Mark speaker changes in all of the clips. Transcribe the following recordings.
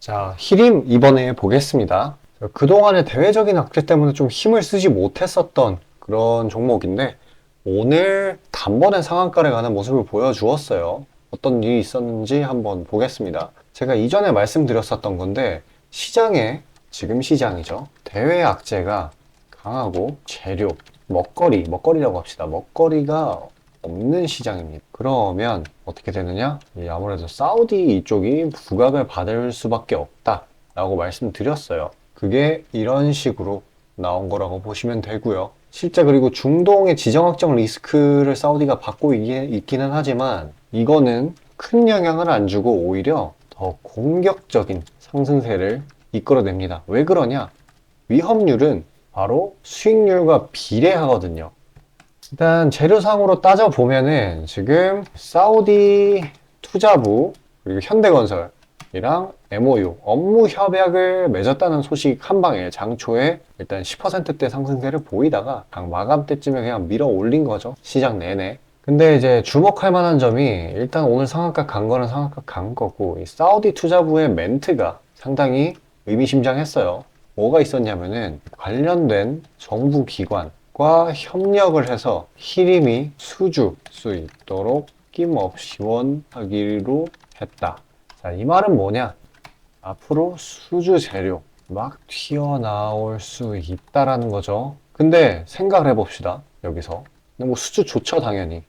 Speaker 1: 자, 히림 이번에 보겠습니다. 그동안의 대외적인 악재 때문에 좀 힘을 쓰지 못했었던 그런 종목인데 오늘 단번에 상한가를 가는 모습을 보여주었어요. 어떤 일이 있었는지 한번 보겠습니다. 제가 이전에 말씀드렸었던 건데 지금 시장이죠. 대외 악재가 강하고 재료, 먹거리라고 합시다. 먹거리가 없는 시장입니다. 그러면 어떻게 되느냐? 아무래도 사우디 이쪽이 부각을 받을 수밖에 없다라고 말씀드렸어요. 그게 이런 식으로 나온 거라고 보시면 되고요. 실제 그리고 중동의 지정학적 리스크를 사우디가 받고 있기는 하지만 이거는 큰 영향을 안 주고 오히려 더 공격적인 상승세를 이끌어냅니다. 왜 그러냐? 위험률은 바로 수익률과 비례하거든요. 일단 재료상으로 따져보면은 지금 사우디 투자부 그리고 현대건설이랑 MOU 업무 협약을 맺었다는 소식 한 방에 장초에 일단 10%대 상승세를 보이다가 마감 때쯤에 그냥 밀어 올린 거죠. 시장 내내. 근데 이제 주목할 만한 점이 일단 오늘 상한가 간 거는 상한가 간 거고 이 사우디 투자부의 멘트가 상당히 의미심장했어요. 뭐가 있었냐면은 관련된 정부 기관 과 협력을 해서 히림이 수주 수 있도록 끼임없이 지원하기로 했다. 자, 이 말은 뭐냐? 앞으로 수주 재료 막 튀어나올 수 있다라는 거죠. 근데 생각을 해봅시다. 여기서. 뭐 수주 좋죠, 당연히.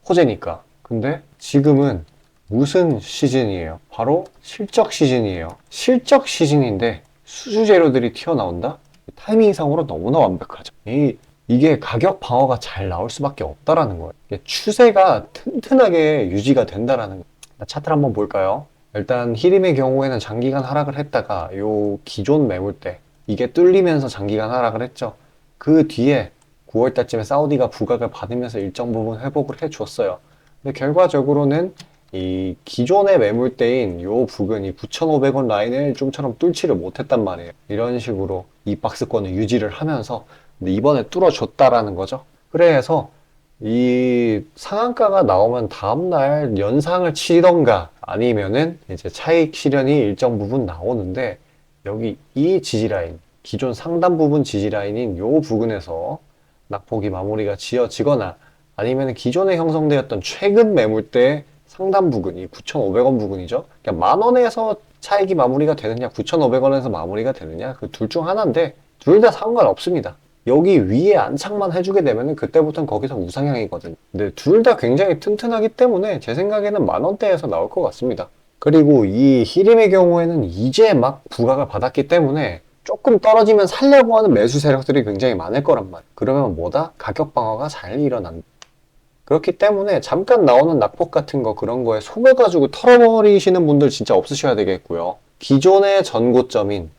Speaker 1: 호재니까. 근데 지금은 무슨 시즌이에요? 바로 실적 시즌이에요. 실적 시즌인데 수주 재료들이 튀어나온다? 타이밍상으로 너무나 완벽하죠. 이게 가격 방어가 잘 나올 수밖에 없다라는 거예요. 추세가 튼튼하게 유지가 된다라는 거예요. 차트를 한번 볼까요? 일단 히림의 경우에는 장기간 하락을 했다가 요 기존 매물대 이게 뚫리면서 장기간 하락을 했죠. 그 뒤에 9월 달쯤에 사우디가 부각을 받으면서 일정 부분 회복을 해줬어요. 근데 결과적으로는 이 기존의 매물대인 요 부근 이 9,500원 라인을 좀처럼 뚫지를 못했단 말이에요. 이런 식으로 이 박스권을 유지를 하면서 근데 이번에 뚫어줬다라는 거죠. 그래서 이 상한가가 나오면 다음날 연상을 치던가 아니면은 이제 차익 실현이 일정 부분 나오는데 여기 이 지지라인, 기존 상단 부분 지지라인인 요 부근에서 낙폭이 마무리가 지어지거나 아니면 기존에 형성되었던 최근 매물대 상단 부근, 이 9,500원 부근이죠. 그러니까 10,000원에서 차익이 마무리가 되느냐, 9,500원에서 마무리가 되느냐, 그 둘 중 하나인데 둘 다 상관없습니다. 여기 위에 안착만 해주게 되면 그때부터는 거기서 우상향이거든요. 근데 둘 다 굉장히 튼튼하기 때문에 제 생각에는 10,000원대에서 나올 것 같습니다. 그리고 이 히림의 경우에는 이제 막 부각을 받았기 때문에 조금 떨어지면 살려고 하는 매수 세력들이 굉장히 많을 거란 말이에요. 그러면 뭐다? 가격 방어가 잘 일어난다. 그렇기 때문에 잠깐 나오는 낙폭 같은 거 그런 거에 속아가지고 털어버리시는 분들 진짜 없으셔야 되겠고요. 기존의 전고점인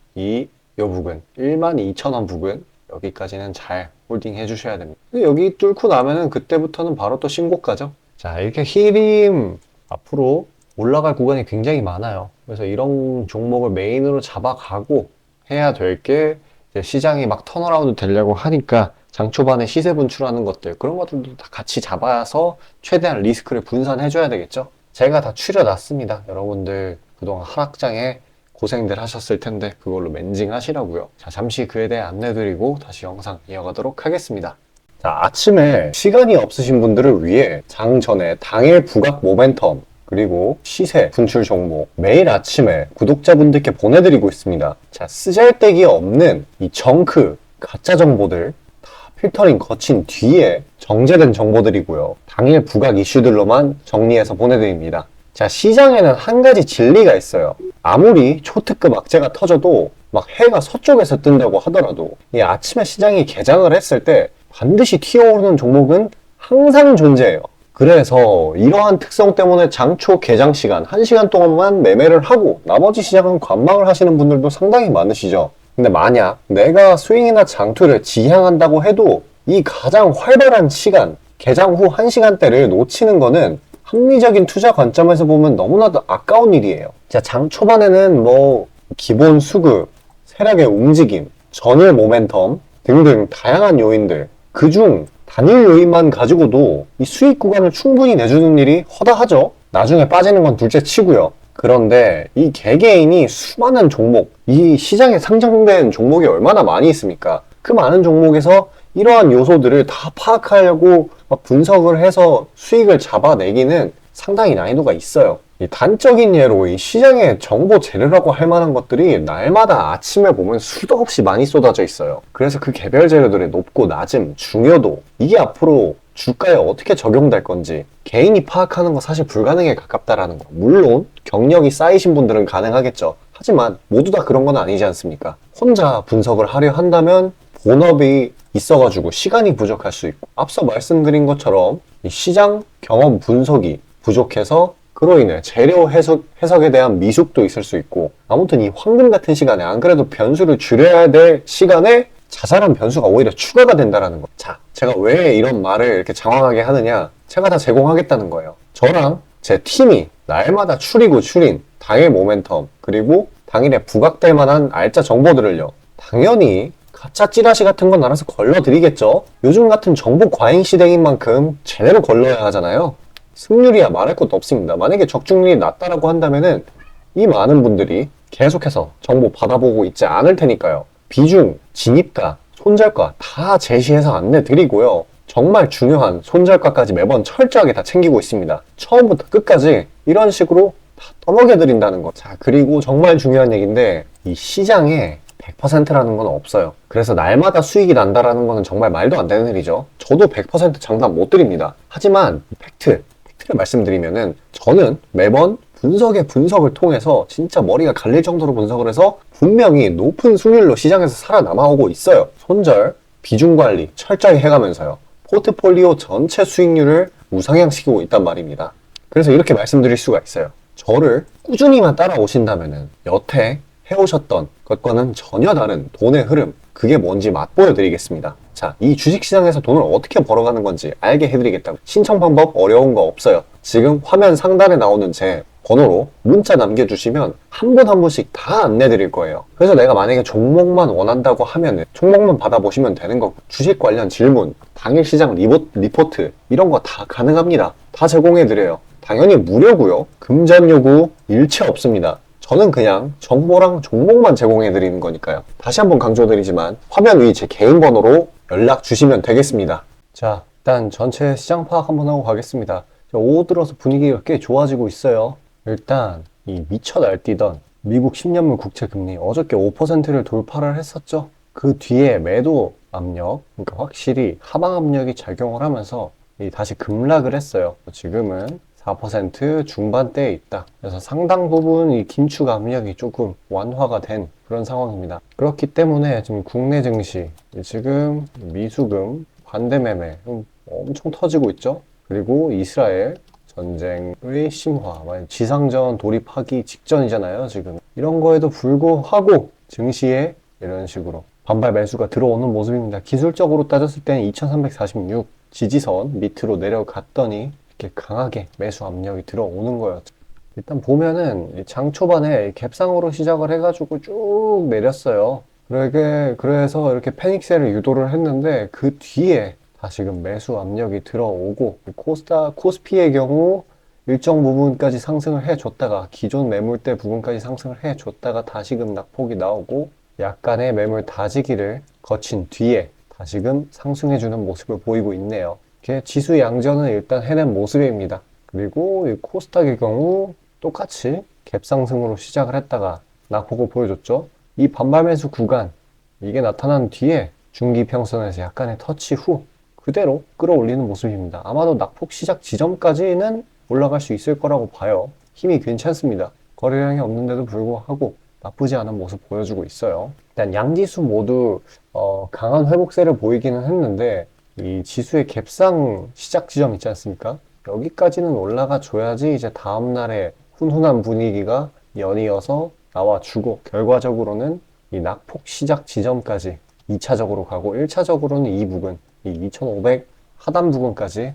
Speaker 1: 요 부근 12,000원 부근 여기까지는 잘 홀딩 해주셔야 됩니다. 여기 뚫고 나면은 그때부터는 바로 또 신고가죠. 자, 이렇게 히림 앞으로 올라갈 구간이 굉장히 많아요. 그래서 이런 종목을 메인으로 잡아가고 해야 될 게 시장이 막 턴어라운드 되려고 하니까 장 초반에 시세 분출하는 것들 그런 것들도 다 같이 잡아서 최대한 리스크를 분산해줘야 되겠죠. 제가 다 추려놨습니다. 여러분들 그동안 하락장에 고생들 하셨을 텐데 그걸로 멘징 하시라고요. 자, 잠시 그에 대해 안내드리고 다시 영상 이어가도록 하겠습니다. 자, 아침에 시간이 없으신 분들을 위해 장 전에 당일 부각 모멘텀 그리고 시세 분출 종목 매일 아침에 구독자분들께 보내드리고 있습니다. 자, 쓰잘데기 없는 이 정크 가짜 정보들 다 필터링 거친 뒤에 정제된 정보들이고요. 당일 부각 이슈들로만 정리해서 보내드립니다. 자, 시장에는 한 가지 진리가 있어요. 아무리 초특급 악재가 터져도 막 해가 서쪽에서 뜬다고 하더라도 이 아침에 시장이 개장을 했을 때 반드시 튀어오르는 종목은 항상 존재해요. 그래서 이러한 특성 때문에 장초 개장 시간 1시간 동안만 매매를 하고 나머지 시장은 관망을 하시는 분들도 상당히 많으시죠. 근데 만약 내가 스윙이나 장투를 지향한다고 해도 이 가장 활발한 시간 개장 후 1시간대를 놓치는 거는 합리적인 투자 관점에서 보면 너무나도 아까운 일이에요. 자, 장 초반에는 뭐 기본 수급, 세력의 움직임, 전일 모멘텀 등등 다양한 요인들 그중 단일 요인만 가지고도 이 수익 구간을 충분히 내주는 일이 허다하죠. 나중에 빠지는 건 둘째 치고요. 그런데 이 개개인이 수많은 종목, 이 시장에 상장된 종목이 얼마나 많이 있습니까? 그 많은 종목에서 이러한 요소들을 다 파악하려고 막 분석을 해서 수익을 잡아내기는 상당히 난이도가 있어요. 이 단적인 예로 이 시장의 정보 재료라고 할 만한 것들이 날마다 아침에 보면 수도 없이 많이 쏟아져 있어요. 그래서 그 개별 재료들의 높고 낮음, 중요도, 이게 앞으로 주가에 어떻게 적용될 건지 개인이 파악하는 거 사실 불가능에 가깝다라는 거. 물론 경력이 쌓이신 분들은 가능하겠죠. 하지만 모두 다 그런 건 아니지 않습니까? 혼자 분석을 하려 한다면 본업이 있어가지고 시간이 부족할 수 있고, 앞서 말씀드린 것처럼 이 시장 경험 분석이 부족해서 그로 인해 재료 해석에 대한 미숙도 있을 수 있고, 아무튼 이 황금 같은 시간에 안 그래도 변수를 줄여야 될 시간에 자잘한 변수가 오히려 추가가 된다는 거. 자, 제가 왜 이런 말을 이렇게 장황하게 하느냐? 제가 다 제공하겠다는 거예요. 저랑 제 팀이 날마다 추리고 추린 당일 모멘텀, 그리고 당일에 부각될 만한 알짜 정보들을요, 당연히 가짜 찌라시 같은 건 알아서 걸러드리겠죠. 요즘 같은 정보 과잉 시대인 만큼 제대로 걸러야 하잖아요. 승률이야 말할 것도 없습니다. 만약에 적중률이 낮다라고 한다면은 이 많은 분들이 계속해서 정보 받아보고 있지 않을 테니까요. 비중, 진입가, 손절가 다 제시해서 안내 드리고요. 정말 중요한 손절가까지 매번 철저하게 다 챙기고 있습니다. 처음부터 끝까지 이런 식으로 다 떠먹여 드린다는 거. 자, 그리고 정말 중요한 얘기인데, 이 시장에 100%라는 건 없어요. 그래서 날마다 수익이 난다라는 거는 정말 말도 안 되는 일이죠. 저도 100% 장담 못 드립니다. 하지만 팩트를 말씀드리면은, 저는 매번 분석을 통해서 진짜 머리가 갈릴 정도로 분석을 해서 분명히 높은 수익률로 시장에서 살아남아오고 있어요. 손절, 비중 관리 철저히 해가면서요. 포트폴리오 전체 수익률을 우상향시키고 있단 말입니다. 그래서 이렇게 말씀드릴 수가 있어요. 저를 꾸준히만 따라오신다면은 여태 해오셨던 것과는 전혀 다른 돈의 흐름, 그게 뭔지 맛보여 드리겠습니다. 자, 이 주식시장에서 돈을 어떻게 벌어가는 건지 알게 해드리겠다고. 신청 방법 어려운 거 없어요. 지금 화면 상단에 나오는 제 번호로 문자 남겨주시면 한 분 한 분씩 다 안내 드릴 거예요. 그래서 내가 만약에 종목만 원한다고 하면은 종목만 받아보시면 되는 거고, 주식 관련 질문, 당일 시장 리포트 이런 거 다 가능합니다. 다 제공해 드려요. 당연히 무료고요. 금전 요구 일체 없습니다. 저는 그냥 정보랑 종목만 제공해 드리는 거니까요. 다시 한번 강조드리지만 화면 위 제 개인 번호로 연락 주시면 되겠습니다. 자, 일단 전체 시장 파악 한번 하고 가겠습니다. 오후 들어서 분위기가 꽤 좋아지고 있어요. 일단 이 미쳐 날뛰던 미국 10년물 국채 금리 어저께 5%를 돌파를 했었죠. 그 뒤에 매도 압력, 그러니까 확실히 하방 압력이 작용을 하면서 다시 급락을 했어요. 지금은 4% 중반대에 있다. 그래서 상당 부분 이 긴축 압력이 조금 완화가 된 그런 상황입니다. 그렇기 때문에 지금 국내 증시, 지금 미수금, 반대매매 엄청 터지고 있죠. 그리고 이스라엘 전쟁의 심화, 지상전 돌입하기 직전이잖아요, 지금. 이런 거에도 불구하고 증시에 이런 식으로 반발 매수가 들어오는 모습입니다. 기술적으로 따졌을 때는 2346 지지선 밑으로 내려갔더니 이렇게 강하게 매수 압력이 들어오는 거였죠. 일단 보면은 장 초반에 갭상으로 시작을 해가지고 쭉 내렸어요. 그래서 이렇게 패닉셀을 유도를 했는데, 그 뒤에 다시금 매수 압력이 들어오고, 코스피의 경우 일정 부분까지 상승을 해줬다가, 기존 매물대 부분까지 상승을 해줬다가 다시금 낙폭이 나오고, 약간의 매물 다지기를 거친 뒤에 다시금 상승해주는 모습을 보이고 있네요. 이렇게 지수 양전은 일단 해낸 모습입니다. 그리고 이 코스닥의 경우 똑같이 갭상승으로 시작을 했다가 낙폭을 보여줬죠. 이 반발 매수 구간, 이게 나타난 뒤에 중기평선에서 약간의 터치 후 그대로 끌어올리는 모습입니다. 아마도 낙폭 시작 지점까지는 올라갈 수 있을 거라고 봐요. 힘이 괜찮습니다. 거래량이 없는데도 불구하고 나쁘지 않은 모습 보여주고 있어요. 일단 양지수 모두 강한 회복세를 보이기는 했는데, 이 지수의 갭상 시작 지점 있지 않습니까? 여기까지는 올라가 줘야지 이제 다음날에 훈훈한 분위기가 연이어서 나와주고, 결과적으로는 이 낙폭 시작 지점까지 2차적으로 가고, 1차적으로는 이 부근, 이 2500 하단 부근까지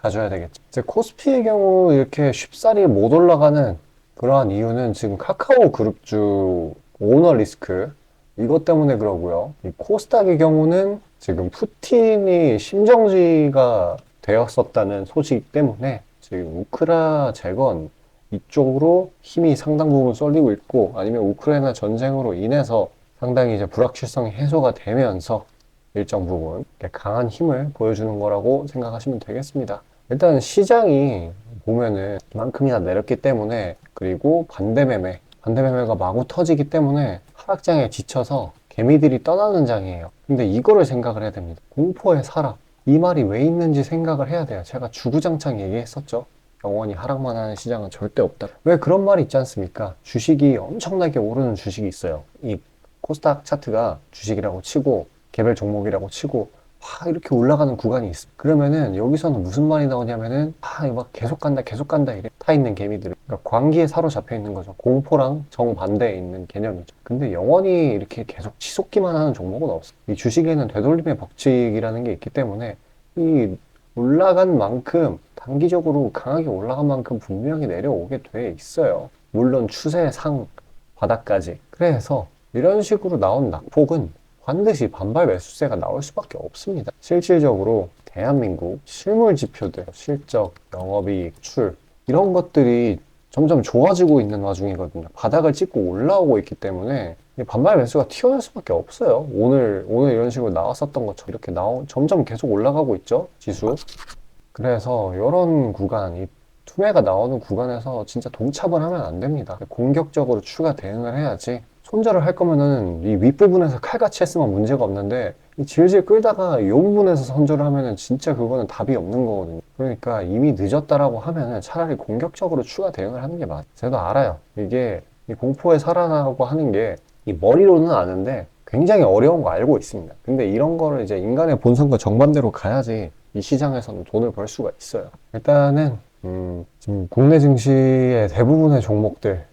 Speaker 1: 가져야 되겠죠. 이제 코스피의 경우 이렇게 쉽사리 못 올라가는 그러한 이유는 지금 카카오 그룹주 오너 리스크, 이것 때문에 그러고요. 이 코스닥의 경우는 지금 푸틴이 심정지가 되었었다는 소식 때문에 지금 우크라 재건 이쪽으로 힘이 상당 부분 쏠리고 있고, 아니면 우크라이나 전쟁으로 인해서 상당히 이제 불확실성이 해소가 되면서 일정 부분 강한 힘을 보여주는 거라고 생각하시면 되겠습니다. 일단 시장이 보면은 이만큼이나 내렸기 때문에, 그리고 반대매매가 마구 터지기 때문에 하락장에 지쳐서 개미들이 떠나는 장이에요. 근데 이거를 생각을 해야 됩니다. 공포의 사람, 이 말이 왜 있는지 생각을 해야 돼요. 제가 주구장창 얘기했었죠. 영원히 하락만 하는 시장은 절대 없다. 왜 그런 말이 있지 않습니까? 주식이 엄청나게 오르는 주식이 있어요. 이 코스닥 차트가 주식이라고 치고 개별 종목이라고 치고 이렇게 올라가는 구간이 있어. 그러면은 여기서는 무슨 말이 나오냐면은 이거 막 계속 간다 이래. 타 있는 개미들, 그러니까 광기에 사로잡혀 있는 거죠. 공포랑 정반대에 있는 개념이죠. 근데 영원히 이렇게 계속 치솟기만 하는 종목은 없어. 이 주식에는 되돌림의 법칙이라는 게 있기 때문에 이 올라간 만큼, 단기적으로 강하게 올라간 만큼 분명히 내려오게 돼 있어요. 물론 추세상 바닥까지. 그래서 이런 식으로 나온 낙폭은 반드시 반발 매수세가 나올 수밖에 없습니다. 실질적으로 대한민국 실물 지표들, 실적, 영업이익, 출, 이런 것들이 점점 좋아지고 있는 와중이거든요. 바닥을 찍고 올라오고 있기 때문에 반발 매수가 튀어날 수밖에 없어요. 오늘 이런 식으로 나왔었던 것처럼 이렇게 점점 계속 올라가고 있죠, 지수. 그래서 이런 구간, 이 투매가 나오는 구간에서 진짜 동참을 하면 안 됩니다. 공격적으로 추가 대응을 해야지. 손절을 할 거면은 이 윗부분에서 칼같이 했으면 문제가 없는데, 이 질질 끌다가 이 부분에서 손절을 하면은 진짜 그거는 답이 없는 거거든요. 그러니까 이미 늦었다라고 하면은 차라리 공격적으로 추가 대응을 하는 게 맞아요. 저도 알아요. 이게 이 공포에 살아나고 하는 게 이 머리로는 아는데 굉장히 어려운 거 알고 있습니다. 근데 이런 거를 이제 인간의 본성과 정반대로 가야지 이 시장에서는 돈을 벌 수가 있어요. 일단은 지금 국내 증시의 대부분의 종목들,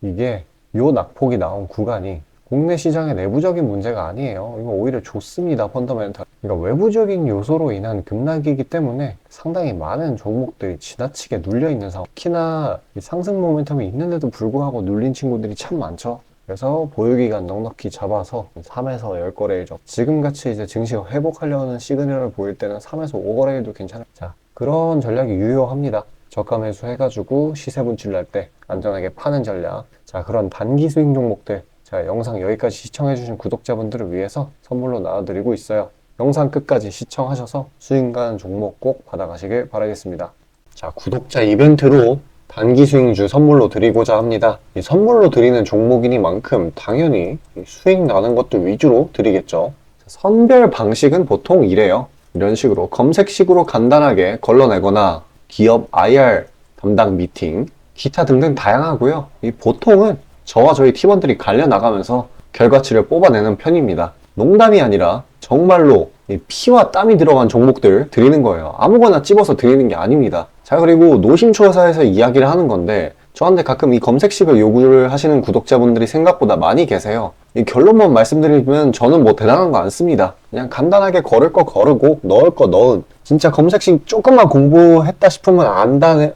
Speaker 1: 이게 요 낙폭이 나온 구간이 국내 시장의 내부적인 문제가 아니에요. 이거 오히려 좋습니다, 펀더멘탈. 그러니까 외부적인 요소로 인한 급락이기 때문에 상당히 많은 종목들이 지나치게 눌려있는 상황. 특히나 상승 모멘텀이 있는데도 불구하고 눌린 친구들이 참 많죠. 그래서 보유기간 넉넉히 잡아서 3에서 10거래일. 지금같이 이제 증시가 회복하려는 시그널을 보일 때는 3에서 5거래일도 괜찮아요. 자, 그런 전략이 유효합니다. 저가 매수 해가지고 시세 분출날 때 안전하게 파는 전략. 자, 그런 단기 수익 종목들, 자, 영상 여기까지 시청해주신 구독자분들을 위해서 선물로 나와드리고 있어요. 영상 끝까지 시청하셔서 수익 가는 종목 꼭 받아가시길 바라겠습니다. 자, 구독자 이벤트로 단기 수익주 선물로 드리고자 합니다. 이 선물로 드리는 종목이니만큼 당연히 수익 나는 것도 위주로 드리겠죠. 선별 방식은 보통 이래요. 이런 식으로 검색식으로 간단하게 걸러내거나 기업 IR 담당 미팅, 기타 등등 다양하고요. 이 보통은 저와 저희 팀원들이 갈려 나가면서 결과치를 뽑아내는 편입니다. 농담이 아니라 정말로 이 피와 땀이 들어간 종목들 드리는 거예요. 아무거나 찝어서 드리는 게 아닙니다. 자, 그리고 노심초사해서 이야기를 하는 건데, 저한테 가끔 이 검색식을 요구를 하시는 구독자분들이 생각보다 많이 계세요. 이 결론만 말씀드리면 저는 뭐 대단한 거 안 씁니다. 그냥 간단하게 걸을 거 거르고 넣을 거 넣은, 진짜 검색식 조금만 공부했다 싶으면 안다면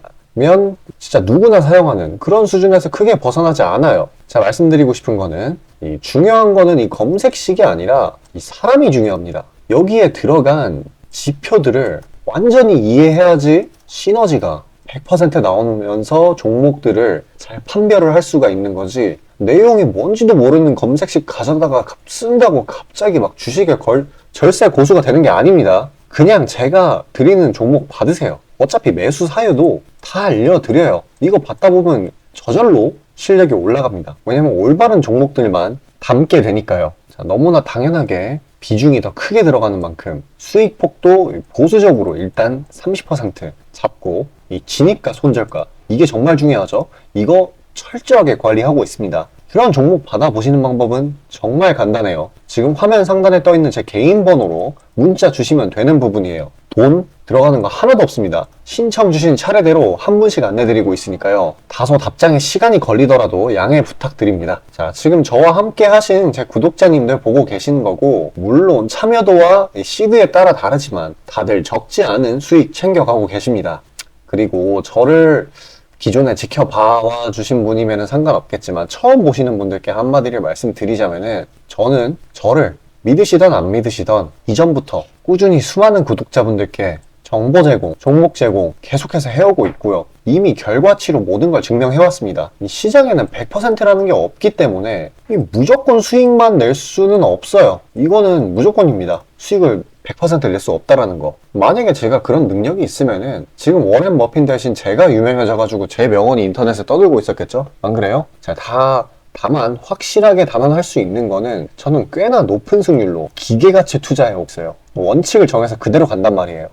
Speaker 1: 진짜 누구나 사용하는 그런 수준에서 크게 벗어나지 않아요. 자, 말씀드리고 싶은 거는, 이 중요한 거는 이 검색식이 아니라 이 사람이 중요합니다. 여기에 들어간 지표들을 완전히 이해해야지 시너지가 100% 나오면서 종목들을 잘 판별을 할 수가 있는 거지, 내용이 뭔지도 모르는 검색식 가져다가 쓴다고 갑자기 막 주식에 절세 고수가 되는 게 아닙니다. 그냥 제가 드리는 종목 받으세요. 어차피 매수 사유도 다 알려드려요. 이거 받다 보면 저절로 실력이 올라갑니다. 왜냐면 올바른 종목들만 담게 되니까요. 자, 너무나 당연하게 비중이 더 크게 들어가는 만큼 수익 폭도 보수적으로 일단 30% 잡고, 이 진입가 손절가, 이게 정말 중요하죠. 이거 철저하게 관리하고 있습니다. 그런 종목 받아보시는 방법은 정말 간단해요. 지금 화면 상단에 떠있는 제 개인 번호로 문자 주시면 되는 부분이에요. 돈 들어가는 거 하나도 없습니다. 신청 주신 차례대로 한 분씩 안내드리고 있으니까요. 다소 답장에 시간이 걸리더라도 양해 부탁드립니다. 자, 지금 저와 함께 하신 제 구독자님들 보고 계시는 거고, 물론 참여도와 시드에 따라 다르지만 다들 적지 않은 수익 챙겨가고 계십니다. 그리고 저를 기존에 지켜봐 주신 분이면 상관없겠지만 처음 보시는 분들께 한마디를 말씀드리자면은, 저는 저를 믿으시던 안 믿으시던 이전부터 꾸준히 수많은 구독자분들께 정보 제공, 종목 제공 계속해서 해오고 있고요. 이미 결과치로 모든 걸 증명해왔습니다. 이 시장에는 100%라는 게 없기 때문에 무조건 수익만 낼 수는 없어요. 이거는 무조건입니다. 수익을 100% 낼 수 없다라는 거. 만약에 제가 그런 능력이 있으면은 지금 워렌 버핏 대신 제가 유명해져가지고 제 명언이 인터넷에 떠들고 있었겠죠? 안 그래요? 다만 확실하게 단언할 수 있는 거는 저는 꽤나 높은 승률로 기계같이 투자해왔어요. 원칙을 정해서 그대로 간단 말이에요.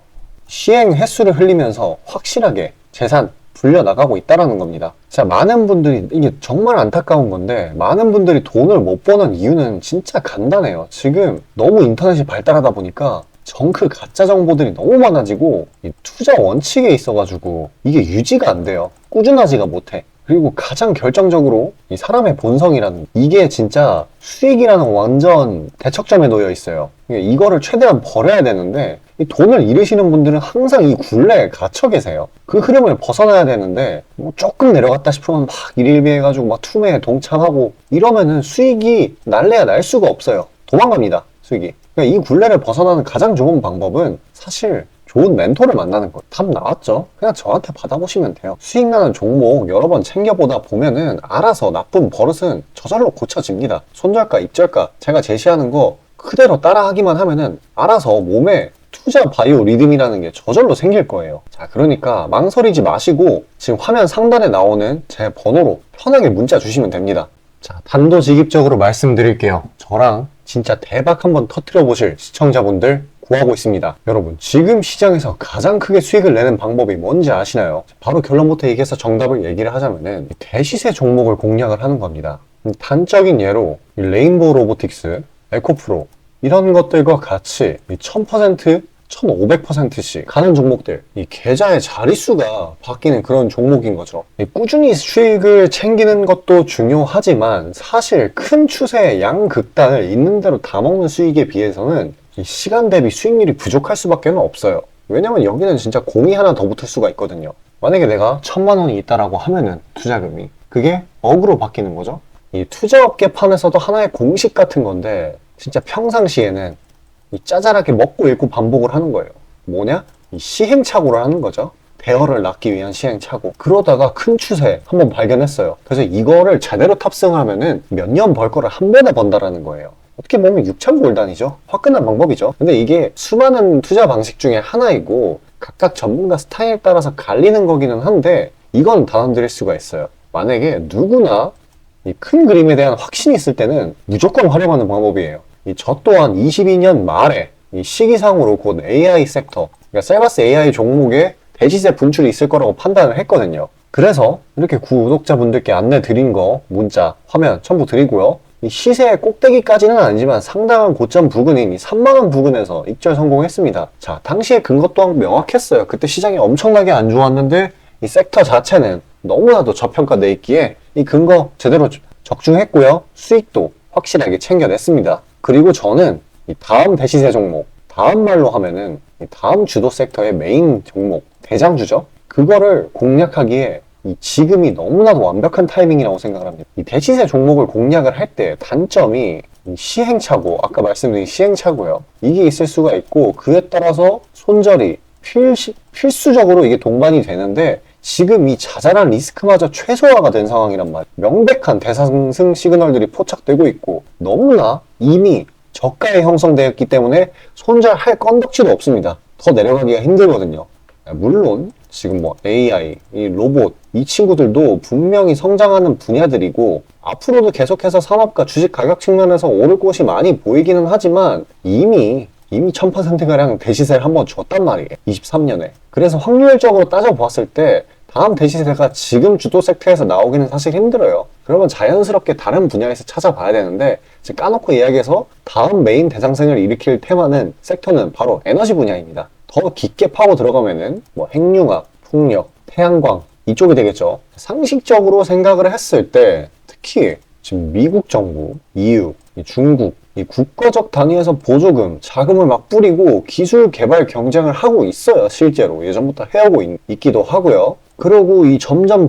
Speaker 1: 시행 횟수를 흘리면서 확실하게 재산 불려나가고 있다는 겁니다. 많은 분들이, 이게 정말 안타까운 건데, 많은 분들이 돈을 못 버는 이유는 진짜 간단해요. 지금 너무 인터넷이 발달하다 보니까 정크 가짜 정보들이 너무 많아지고, 이 투자 원칙에 있어가지고 이게 유지가 안 돼요. 꾸준하지가 못해. 그리고 가장 결정적으로 이 사람의 본성이라는, 이게 진짜 수익이라는 완전 대척점에 놓여 있어요. 이거를 최대한 버려야 되는데, 이 돈을 잃으시는 분들은 항상 이 굴레에 갇혀 계세요. 그 흐름을 벗어나야 되는데 뭐 조금 내려갔다 싶으면 막 일일비해가지고 막 투매에 동참하고 이러면은 수익이 날래야 날 수가 없어요. 도망갑니다, 수익이. 그러니까 이 굴레를 벗어나는 가장 좋은 방법은 사실 좋은 멘토를 만나는 거예요. 답 나왔죠? 그냥 저한테 받아보시면 돼요. 수익 나는 종목 여러 번 챙겨보다 보면은 알아서 나쁜 버릇은 저절로 고쳐집니다. 손절가, 입절가 제가 제시하는 거 그대로 따라하기만 하면은 알아서 몸에 투자 바이오 리듬이라는 게 저절로 생길 거예요. 자, 그러니까 망설이지 마시고 지금 화면 상단에 나오는 제 번호로 편하게 문자 주시면 됩니다. 자, 단도직입적으로 말씀드릴게요. 저랑 진짜 대박 한번 터뜨려 보실 시청자분들 구하고 있습니다. 여러분, 지금 시장에서 가장 크게 수익을 내는 방법이 뭔지 아시나요? 바로 결론부터 얘기해서 정답을 얘기를 하자면은 대시세 종목을 공략을 하는 겁니다. 단적인 예로 레인보우 로보틱스, 에코프로 이런 것들과 같이 1000%, 1500%씩 가는 종목들, 이 계좌의 자릿수가 바뀌는 그런 종목인 거죠. 꾸준히 수익을 챙기는 것도 중요하지만 사실 큰 추세의 양극단을 있는 대로 다 먹는 수익에 비해서는 이 시간 대비 수익률이 부족할 수밖에 없어요. 왜냐면 여기는 진짜 공이 하나 더 붙을 수가 있거든요. 만약에 내가 1000만 원이 있다라고 하면은 투자금이 그게 억으로 바뀌는 거죠. 이 투자업계판에서도 하나의 공식 같은 건데 진짜 평상시에는 이 짜잘하게 먹고 읽고 반복을 하는 거예요. 뭐냐? 이 시행착오를 하는 거죠. 대어를 낳기 위한 시행착오. 그러다가 큰 추세 한번 발견했어요. 그래서 이거를 제대로 탑승하면은 몇 년 벌 거를 한 번에 번다라는 거예요. 어떻게 보면 6천 골단이죠. 화끈한 방법이죠. 근데 이게 수많은 투자 방식 중에 하나이고 각각 전문가 스타일에 따라서 갈리는 거기는 한데 이건 단언드릴 수가 있어요. 만약에 누구나 이 큰 그림에 대한 확신이 있을 때는 무조건 활용하는 방법이에요. 저 또한 22년 말에 이 시기상으로 곧 AI 섹터, 그러니까 셀바스 AI 종목에 대시세 분출이 있을 거라고 판단을 했거든요. 그래서 이렇게 구독자분들께 안내 드린 거 문자, 화면 첨부 드리고요. 이 시세의 꼭대기까지는 아니지만 상당한 고점 부근인 이 3만원 부근에서 입절 성공했습니다. 자, 당시에 근거 또한 명확했어요. 그때 시장이 엄청나게 안 좋았는데 이 섹터 자체는 너무나도 저평가돼 있기에 이 근거 제대로 적중했고요. 수익도 확실하게 챙겨냈습니다. 그리고 저는 이 다음 대시세 종목, 다음 말로 하면은 이 다음 주도 섹터의 메인 종목, 대장주죠. 그거를 공략하기에 이 지금이 너무나도 완벽한 타이밍이라고 생각을 합니다. 이 대시세 종목을 공략을 할 때 단점이 이 시행착오, 아까 말씀드린 시행착오요. 이게 있을 수가 있고 그에 따라서 손절이 필수적으로 이게 동반이 되는데 지금 이 자잘한 리스크마저 최소화가 된 상황이란 말이에요. 명백한 대상승 시그널들이 포착되고 있고 너무나 이미 저가에 형성되었기 때문에 손절할 건덕지도 없습니다. 더 내려가기가 힘들거든요. 물론 지금 뭐 AI, 이 로봇, 이 친구들도 분명히 성장하는 분야들이고 앞으로도 계속해서 산업과 주식 가격 측면에서 오를 곳이 많이 보이기는 하지만 이미 1000%가량 대시세를 한번 줬단 말이에요. 23년에. 그래서 확률적으로 따져보았을 때 다음 대시세가 지금 주도 섹터에서 나오기는 사실 힘들어요. 그러면 자연스럽게 다른 분야에서 찾아봐야 되는데 까놓고 이야기해서 다음 메인 대상승을 일으킬 테마는 섹터는 바로 에너지 분야입니다. 더 깊게 파고 들어가면은 뭐 핵융합, 풍력, 태양광 이쪽이 되겠죠. 상식적으로 생각을 했을 때 특히 지금 미국 정부, EU, 중국 이 국가적 단위에서 보조금, 자금을 막 뿌리고 기술 개발 경쟁을 하고 있어요. 실제로 예전부터 해오고 있기도 하고요. 그리고 이 점점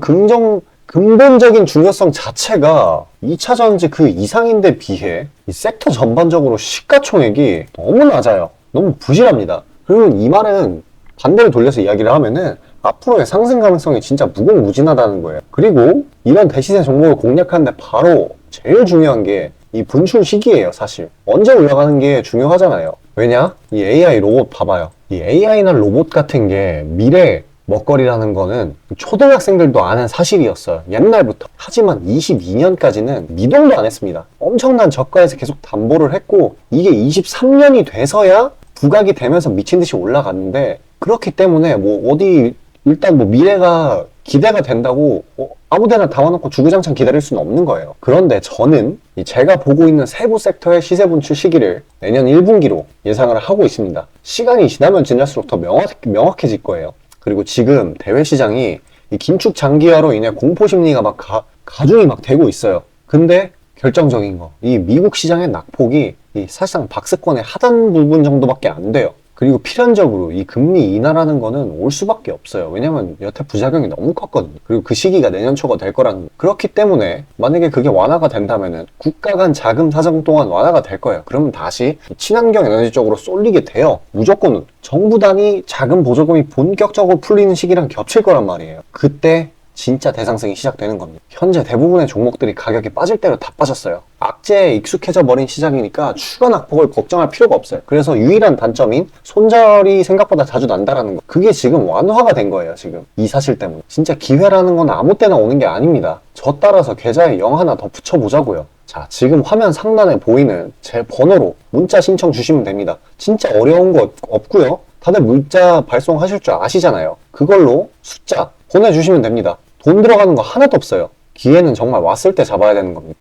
Speaker 1: 근본적인 중요성 자체가 2차 전지 그 이상인데 비해 이 섹터 전반적으로 시가총액이 너무 낮아요. 너무 부실합니다. 그리고 이 말은 반대로 돌려서 이야기를 하면은 앞으로의 상승 가능성이 진짜 무궁무진하다는 거예요. 그리고 이런 대시세 종목을 공략하는데 바로 제일 중요한 게 이 분출 시기예요, 사실. 언제 올라가는 게 중요하잖아요. 왜냐? 이 AI 로봇 봐봐요. 이 AI나 로봇 같은 게 미래 먹거리라는 거는 초등학생들도 아는 사실이었어요. 옛날부터. 하지만 22년까지는 미동도 안 했습니다. 엄청난 저가에서 계속 담보를 했고 이게 23년이 돼서야 부각이 되면서 미친 듯이 올라갔는데 그렇기 때문에 뭐 어디 일단 뭐 미래가 기대가 된다고 아무데나 담아놓고 주구장창 기다릴 수는 없는 거예요. 그런데 저는 제가 보고 있는 세부 섹터의 시세 분출 시기를 내년 1분기로 예상을 하고 있습니다. 시간이 지나면 지날수록 더 명확해질 거예요. 그리고 지금 대외 시장이 이 긴축 장기화로 인해 공포 심리가 막 가중이 막 되고 있어요. 근데 결정적인 거, 이 미국 시장의 낙폭이 사실상 박스권의 하단 부분 정도밖에 안 돼요. 그리고 필연적으로 이 금리 인하라는 거는 올 수밖에 없어요. 왜냐면 여태 부작용이 너무 컸거든요. 그리고 그 시기가 내년 초가 될 거라는 거. 그렇기 때문에 만약에 그게 완화가 된다면은 국가 간 자금 사정 또한 완화가 될 거예요. 그러면 다시 친환경 에너지 쪽으로 쏠리게 돼요. 무조건 정부 단위 자금 보조금이 본격적으로 풀리는 시기랑 겹칠 거란 말이에요. 그때 진짜 대상승이 시작되는 겁니다. 현재 대부분의 종목들이 가격이 빠질 대로 다 빠졌어요. 악재에 익숙해져 버린 시장이니까 추가 낙폭을 걱정할 필요가 없어요. 그래서 유일한 단점인 손절이 생각보다 자주 난다라는 거. 그게 지금 완화가 된 거예요, 지금. 이 사실 때문에. 진짜 기회라는 건 아무 때나 오는 게 아닙니다. 저 따라서 계좌에 0 하나 더 붙여보자고요. 자, 지금 화면 상단에 보이는 제 번호로 문자 신청 주시면 됩니다. 진짜 어려운 거 없고요. 다들 문자 발송하실 줄 아시잖아요. 그걸로 숫자 보내주시면 됩니다. 돈 들어가는 거 하나도 없어요. 기회는 정말 왔을 때 잡아야 되는 겁니다.